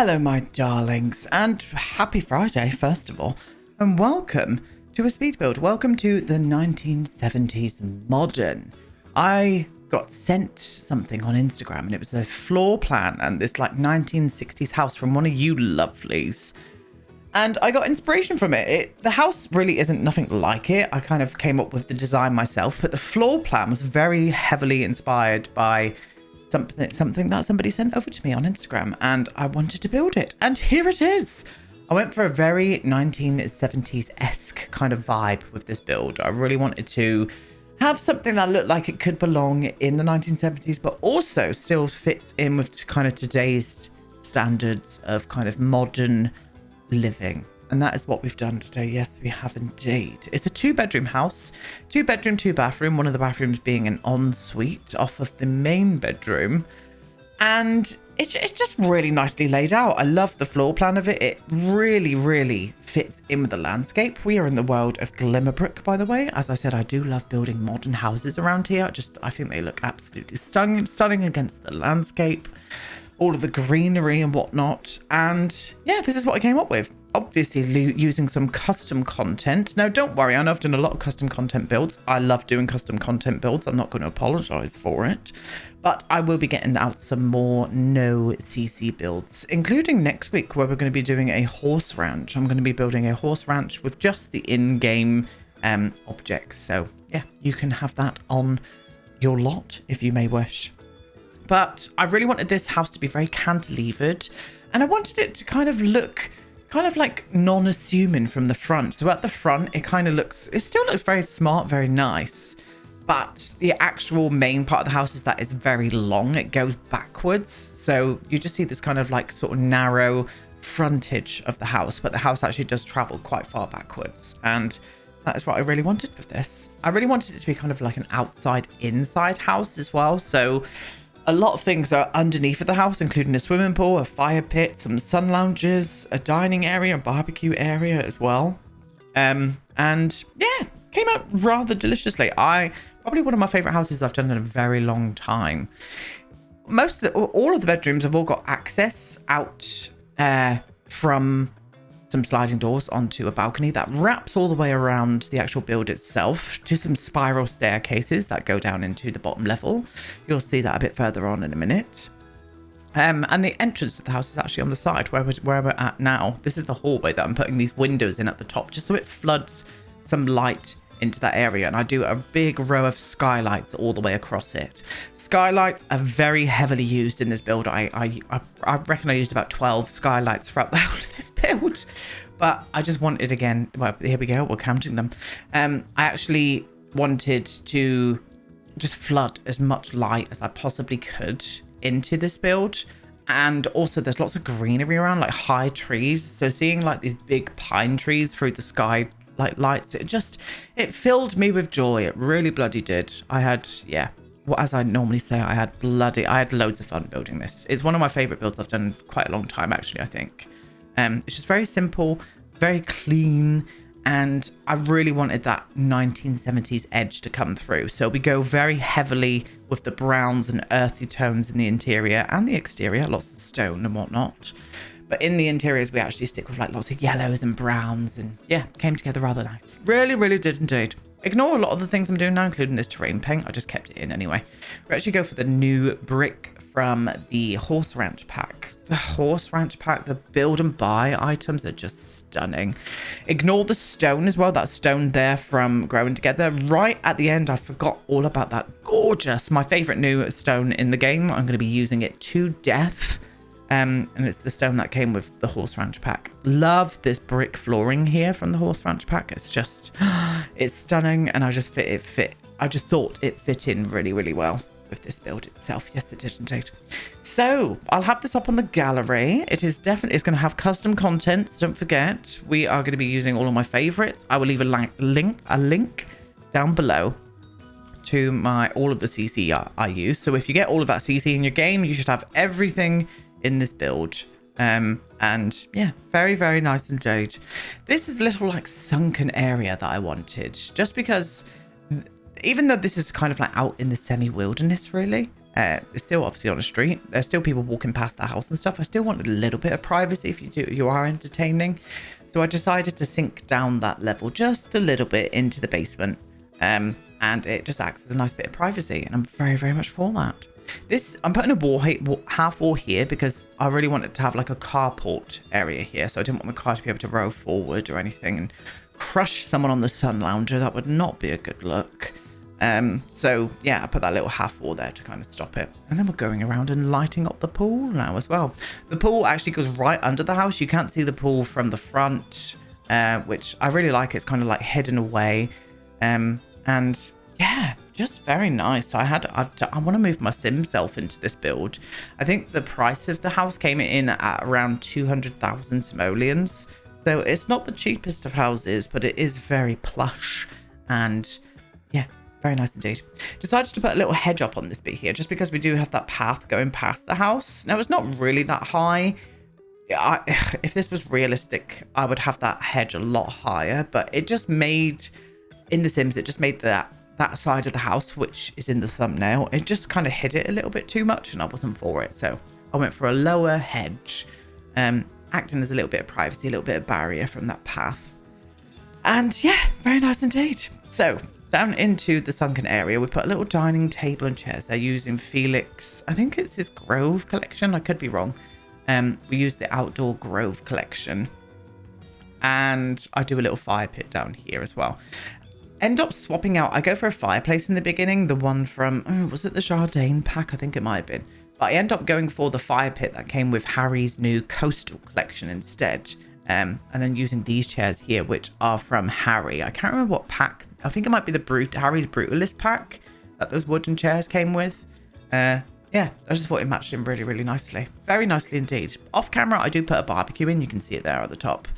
Hello, my darlings, and happy Friday, first of all, and welcome to a speed build. Welcome to the 1970s modern. I got sent something on Instagram, and it was a floor plan and this like 1960s house from one of you lovelies. And I got inspiration from it. The house really isn't nothing like it. I kind of came up with the design myself, but the floor plan was very heavily inspired by something that somebody sent over to me on Instagram, and I wanted to build it, and here it is. I went for a very 1970s-esque kind of vibe with this build. I really wanted to have something that looked like it could belong in the 1970s, but also still fits in with kind of today's standards of kind of modern living. And that is what we've done today. Yes, we have indeed. It's a 2-bedroom house, 2-bedroom, 2-bathroom, one of the bathrooms being an ensuite off of the main bedroom. And it's just really nicely laid out. I love the floor plan of it. It really, really fits in with the landscape. We are in the world of Glimmerbrook, by the way. As I said, I do love building modern houses around here. I think they look absolutely stunning against the landscape, all of the greenery and whatnot. And yeah, this is what I came up with. Obviously using some custom content. Now, don't worry, I know I've done a lot of custom content builds. I love doing custom content builds. I'm not going to apologize for it. But I will be getting out some more no CC builds, including next week where we're going to be doing a horse ranch. I'm going to be building a horse ranch with just the in-game objects. So yeah, you can have that on your lot if you may wish. But I really wanted this house to be very cantilevered, and I wanted it to kind of look like non-assuming from the front. So at the front, it still looks very smart, very nice. But the actual main part of the house is that it's very long. It goes backwards. So you just see this kind of like sort of narrow frontage of the house, but the house actually does travel quite far backwards. And that is what I really wanted with this. I really wanted it to be kind of like an outside-inside house as well. So a lot of things are underneath of the house, including a swimming pool, a fire pit, some sun lounges, a dining area, a barbecue area as well. And yeah, came out rather deliciously. Probably one of my favorite houses I've done in a very long time. All of the bedrooms have all got access out from some sliding doors onto a balcony that wraps all the way around the actual build itself to some spiral staircases that go down into the bottom level. You'll see that a bit further on in a minute. And the entrance to the house is actually on the side where we're at now. This is the hallway that I'm putting these windows in at the top, just so it floods some light into that area. And I do a big row of skylights all the way across it. Skylights are very heavily used in this build. I reckon I used about 12 skylights throughout the whole of this build, but I just wanted, again, well, here we go, we're counting them. I actually wanted to just flood as much light as I possibly could into this build. And also there's lots of greenery around, like high trees. So seeing like these big pine trees through the sky like lights, it filled me with joy. It really bloody did. I had, yeah, well, as I normally say, I had loads of fun building this. It's one of my favorite builds I've done in quite a long time, actually, I think. It's just very simple, very clean, and I really wanted that 1970s edge to come through. So we go very heavily with the browns and earthy tones in the interior and the exterior, lots of stone and whatnot. But in the interiors, we actually stick with like lots of yellows and browns, and yeah, came together rather nice. Really, really did indeed. Ignore a lot of the things I'm doing now, including this terrain paint. I just kept it in anyway. We actually go for the new brick from the horse ranch pack. The horse ranch pack, the build and buy items are just stunning. Ignore the stone as well. That stone there from Growing Together. Right at the end, I forgot all about that. Gorgeous. My favorite new stone in the game. I'm going to be using it to death. And it's the stone that came with the horse ranch pack. Love this brick flooring here from the horse ranch pack. It's just, it's stunning, and I just thought it fit in really, really well with this build itself. Yes, it did indeed. So I'll have this up on the gallery. It's going to have custom content. So don't forget, we are going to be using all of my favorites. I will leave a link down below to all of the CC I use. So if you get all of that CC in your game, you should have everything in this build. And yeah, very, very nice indeed. This is a little like sunken area that I wanted, just because even though this is kind of like out in the semi-wilderness really, It's still obviously on a street. There's still people walking past the house and stuff. I still wanted a little bit of privacy if you are entertaining. So I decided to sink down that level just a little bit into the basement. And it just acts as a nice bit of privacy. And I'm very, very much for that. I'm putting a half wall here because I really wanted to have like a carport area here. So I didn't want the car to be able to roll forward or anything and crush someone on the sun lounger. That would not be a good look. So yeah, I put that little half wall there to kind of stop it. And then we're going around and lighting up the pool now as well. The pool actually goes right under the house. You can't see the pool from the front, which I really like. It's kind of like hidden away. And yeah, just very nice. I want to move my sim self into this build. I think the price of the house came in at around 200,000 simoleons. So it's not the cheapest of houses, but it is very plush and yeah, very nice indeed. Decided to put a little hedge up on this bit here, just because we do have that path going past the house. Now, it's not really that high. If this was realistic, I would have that hedge a lot higher, but it just made, in The Sims, it just made that side of the house, which is in the thumbnail, it just kind of hid it a little bit too much, and I wasn't for it. So I went for a lower hedge, acting as a little bit of privacy, a little bit of barrier from that path. And yeah, very nice indeed. So down into the sunken area, we put a little dining table and chairs. They're using Felix, I think it's his Grove collection, I could be wrong. We use the Outdoor Grove collection. And I do a little fire pit down here as well. End up swapping out, I go for a fireplace in the beginning, the one from, was it the Jardine pack? I think it might have been. But I end up going for the fire pit that came with Harry's new Coastal collection instead. And then using these chairs here, which are from Harry. I can't remember what pack. I think it might be the Harry's Brutalist pack that those wooden chairs came with. Yeah, I just thought it matched him really, really nicely. Very nicely indeed. Off camera, I do put a barbecue in. You can see it there at the top.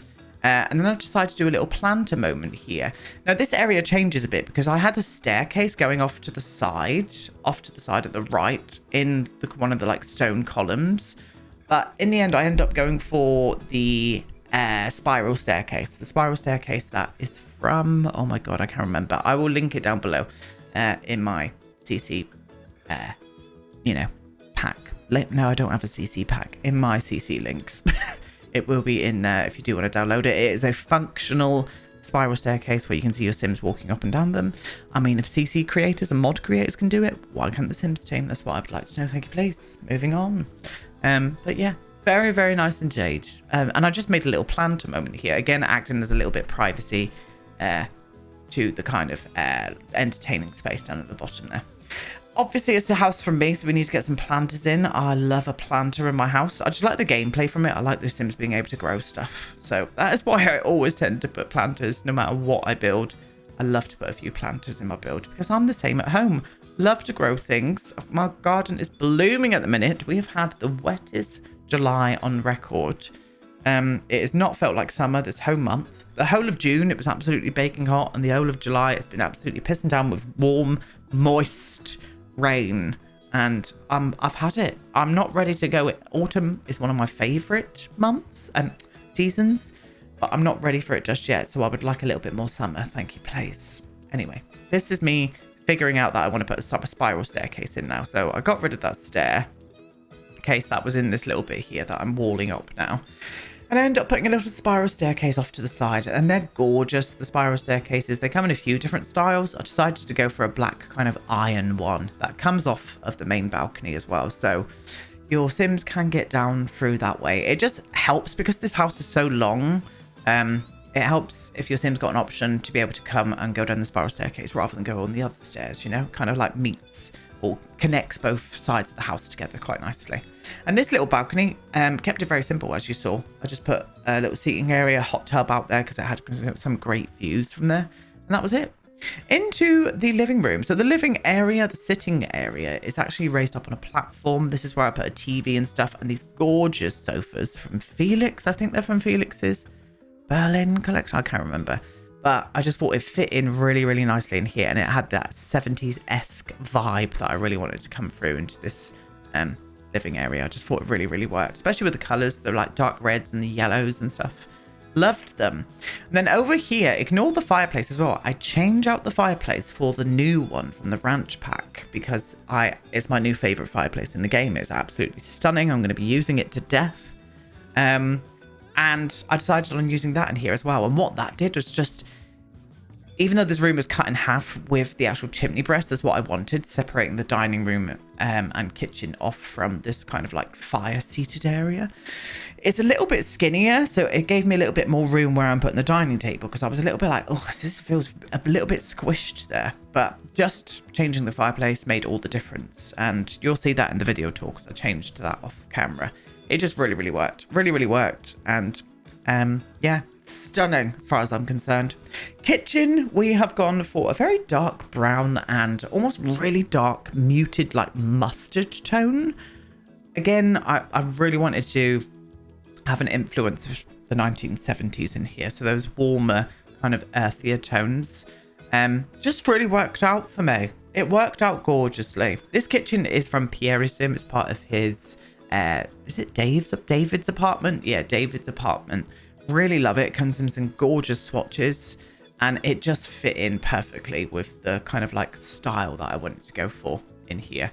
And then I decided to do a little planter moment here. Now, this area changes a bit because I had a staircase going off to the side at the right in one of the like stone columns. But in the end, I end up going for the spiral staircase. The spiral staircase that is from, oh my God, I can't remember. I will link it down below in my CC, pack. No, I don't have a CC pack. In my CC links. It will be in there if you do want to download it. It is a functional spiral staircase where you can see your Sims walking up and down them. I mean, if CC creators and mod creators can do it, why can't the Sims team? That's what I would like to know. Thank you, please. Moving on. But yeah, very, very nice indeed. And I just made a little planter moment here. Again, acting as a little bit privacy to the kind of entertaining space down at the bottom there. Obviously, it's the house from me, so we need to get some planters in. I love a planter in my house. I just like the gameplay from it. I like the Sims being able to grow stuff. So that is why I always tend to put planters no matter what I build. I love to put a few planters in my build because I'm the same at home. Love to grow things. My garden is blooming at the minute. We have had the wettest July on record. It has not felt like summer this whole month. The whole of June, it was absolutely baking hot. And the whole of July, it's been absolutely pissing down with warm, moist rain, and I've had it. I'm not ready to go. Autumn is one of my favorite months and seasons, but I'm not ready for it just yet, so I would like a little bit more summer. Thank you, please. Anyway, this is me figuring out that I want to put a spiral staircase in now. So I got rid of that staircase that was in this little bit here that I'm walling up now. And I end up putting a little spiral staircase off to the side, and they're gorgeous, the spiral staircases. They come in a few different styles. I decided to go for a black kind of iron one that comes off of the main balcony as well. So your Sims can get down through that way. It just helps because this house is so long. It helps if your Sim's got an option to be able to come and go down the spiral staircase rather than go on the other stairs, kind of like meets or connects both sides of the house together quite nicely. And this little balcony kept it very simple, as you saw. I just put a little seating area, hot tub out there because it had some great views from there. And that was it. Into the living room. So the living area, the sitting area, is actually raised up on a platform. This is where I put a TV and stuff, and these gorgeous sofas from Felix. I think they're from Felix's Berlin collection. I can't remember. But I just thought it fit in really, really nicely in here. And it had that 70s-esque vibe that I really wanted to come through into this living area. I just thought it really, really worked. Especially with the colours. They're like dark reds and the yellows and stuff. Loved them. And then over here, ignore the fireplace as well. I change out the fireplace for the new one from the ranch pack because it's my new favorite fireplace in the game. It's absolutely stunning. I'm going to be using it to death. And I decided on using that in here as well. And what that did was just, even though this room was cut in half with the actual chimney breast, that's what I wanted, separating the dining room and kitchen off from this kind of like fire-seated area. It's a little bit skinnier, so it gave me a little bit more room where I'm putting the dining table, because I was a little bit like, oh, this feels a little bit squished there. But just changing the fireplace made all the difference, and you'll see that in the video tour, because I changed that off camera. It just really, really worked. Really, really worked. And yeah, stunning as far as I'm concerned. Kitchen, we have gone for a very dark brown and almost really dark muted like mustard tone. Again, I really wanted to have an influence of the 1970s in here, so those warmer kind of earthier tones just really worked out for me. It worked out gorgeously. This kitchen is from Pierre Sim. It's part of his is it David's apartment? Yeah, David's apartment. Really love it. Comes in some gorgeous swatches, and it just fit in perfectly with the kind of like style that I wanted to go for in here.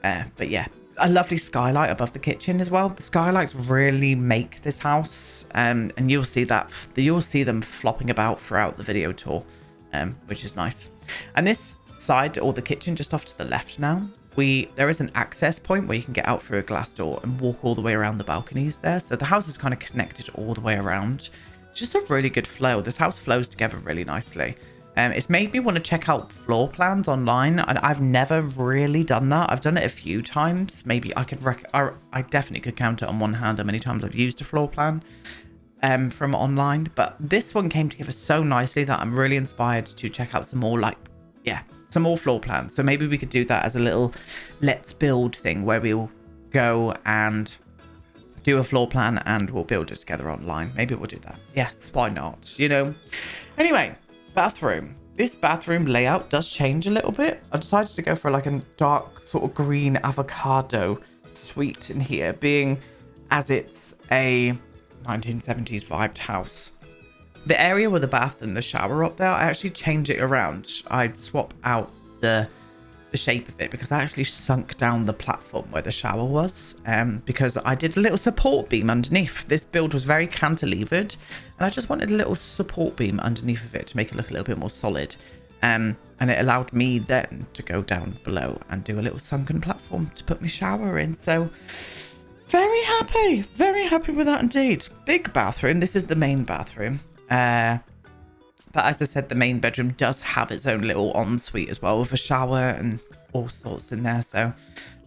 But yeah, a lovely skylight above the kitchen as well. The skylights really make this house, and you'll see them flopping about throughout the video tour, which is nice. And this side, or the kitchen just off to the left now, there is an access point where you can get out through a glass door and walk all the way around the balconies there. So the house is kind of connected all the way around. It's just a really good flow. This house flows together really nicely. It's made me want to check out floor plans online, and I've never really done that. I've done it a few times. Maybe I definitely could count it on one hand how many times I've used a floor plan from online. But this one came together so nicely that I'm really inspired to check out some more some more floor plans. So maybe we could do that as a little let's build thing where we'll go and do a floor plan and we'll build it together online. Maybe we'll do that. Yes, why not? You know. Anyway, bathroom. This bathroom layout does change a little bit. I decided to go for like a dark sort of green avocado suite in here, being as it's a 1970s vibed house. The area with the bath and the shower up there, I actually change it around. I'd swap out the shape of it because I actually sunk down the platform where the shower was, because I did a little support beam underneath. This build was very cantilevered, and I just wanted a little support beam underneath of it to make it look a little bit more solid. And it allowed me then to go down below and do a little sunken platform to put my shower in. So very happy with that indeed. Big bathroom. This is the main bathroom. But as I said, the main bedroom does have its own little ensuite as well, with a shower and all sorts in there. So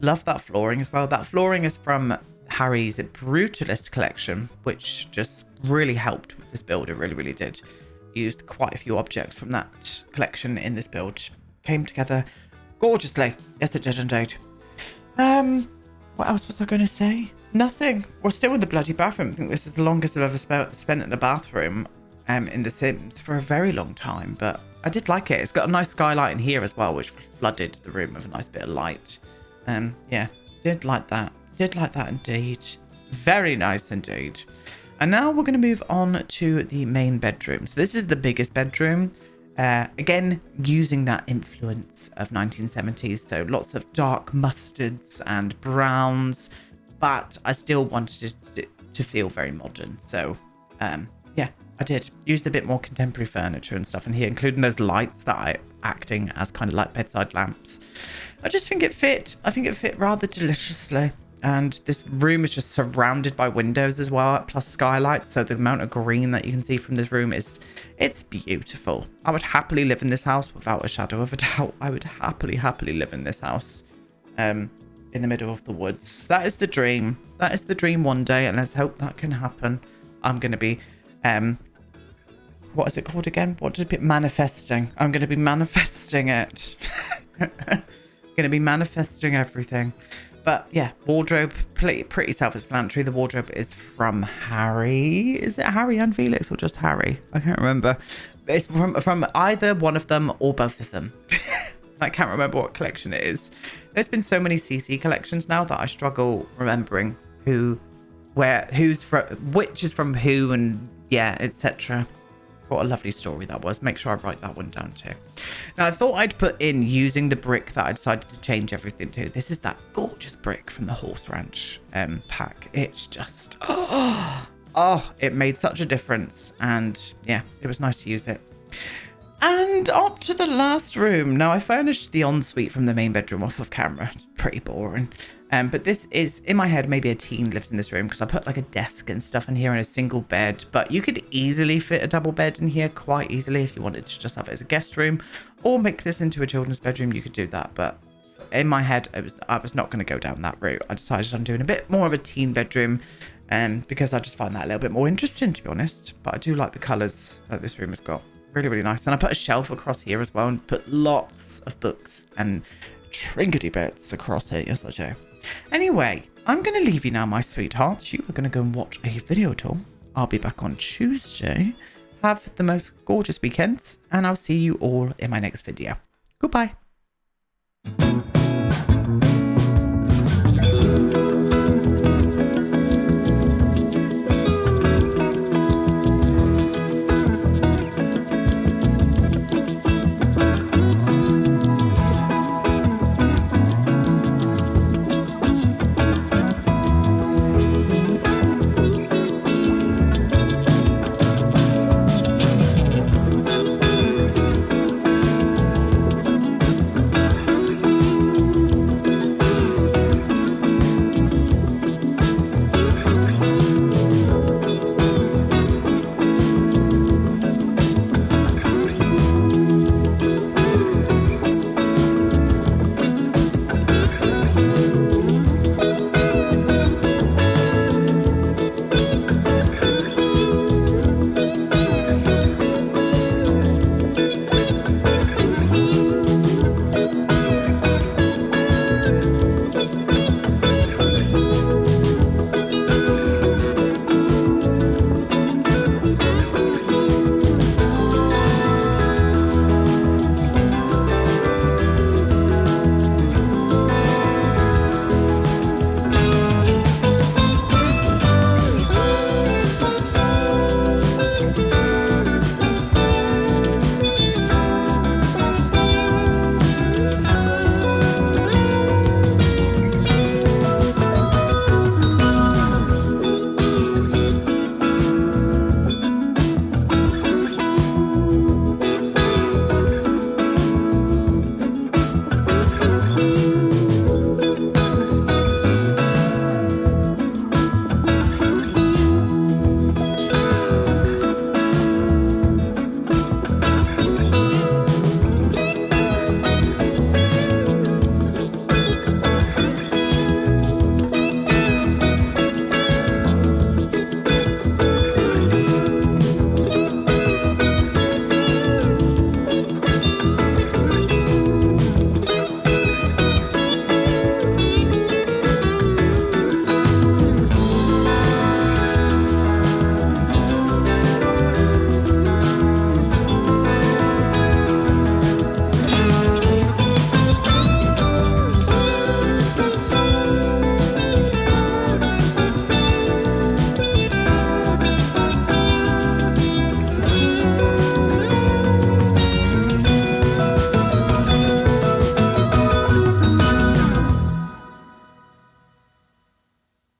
love that flooring as well. That flooring is from Harry's Brutalist collection, which just really helped with this build. It really, really did. Used quite a few objects from that collection in this build. Came together gorgeously. Yes, it did indeed. What else was I going to say? Nothing. We're still in the bloody bathroom. I think this is the longest I've ever spent in a bathroom in The Sims for a very long time, but I did like it. It's got a nice skylight in here as well, which flooded the room with a nice bit of light. Yeah, did like that. Did like that indeed. Very nice indeed. And now we're going to move on to the main bedroom. So this is the biggest bedroom. Again, using that influence of 1970s. So lots of dark mustards and browns, but I still wanted it to feel very modern. So, yeah, I did. Used a bit more contemporary furniture and stuff in here, including those lights that are acting as kind of like bedside lamps. I just think it fit. I think it fit rather deliciously. And this room is just surrounded by windows as well, plus skylights. So the amount of green that you can see from this room it's beautiful. I would happily live in this house without a shadow of a doubt. I would happily live in this house. In the middle of the woods. That is the dream. That is the dream one day, and let's hope that can happen. I'm going to be what is it called again? What did it be? Manifesting. I'm going to be manifesting it. Going to be manifesting everything. But yeah, wardrobe, pretty self-explanatory. The wardrobe is from Harry. Is it Harry and Felix or just Harry? I can't remember. It's from either one of them or both of them. I can't remember what collection it is. There's been so many CC collections now that I struggle remembering which is from who and yeah, etc. What a lovely story that was. Make sure I write that one down too. Now, I thought I'd put in using the brick that I decided to change everything to. This is that gorgeous brick from the Horse Ranch pack. It's just, it made such a difference. And yeah, it was nice to use it. And up to the last room. Now, I furnished the ensuite from the main bedroom off of camera. Pretty boring. But this is, in my head, maybe a teen lives in this room because I put like a desk and stuff in here and a single bed. But you could easily fit a double bed in here quite easily if you wanted to just have it as a guest room or make this into a children's bedroom. You could do that. But in my head, I was not going to go down that route. I decided on doing a bit more of a teen bedroom because I just find that a little bit more interesting, to be honest. But I do like the colours that this room has got. Really, really nice. And I put a shelf across here as well and put lots of books and trinkety bits across here. Yes, I do. Anyway, I'm going to leave you now, my sweethearts. You are going to go and watch a video tour. I'll be back on Tuesday. Have the most gorgeous weekends, and I'll see you all in my next video. Goodbye.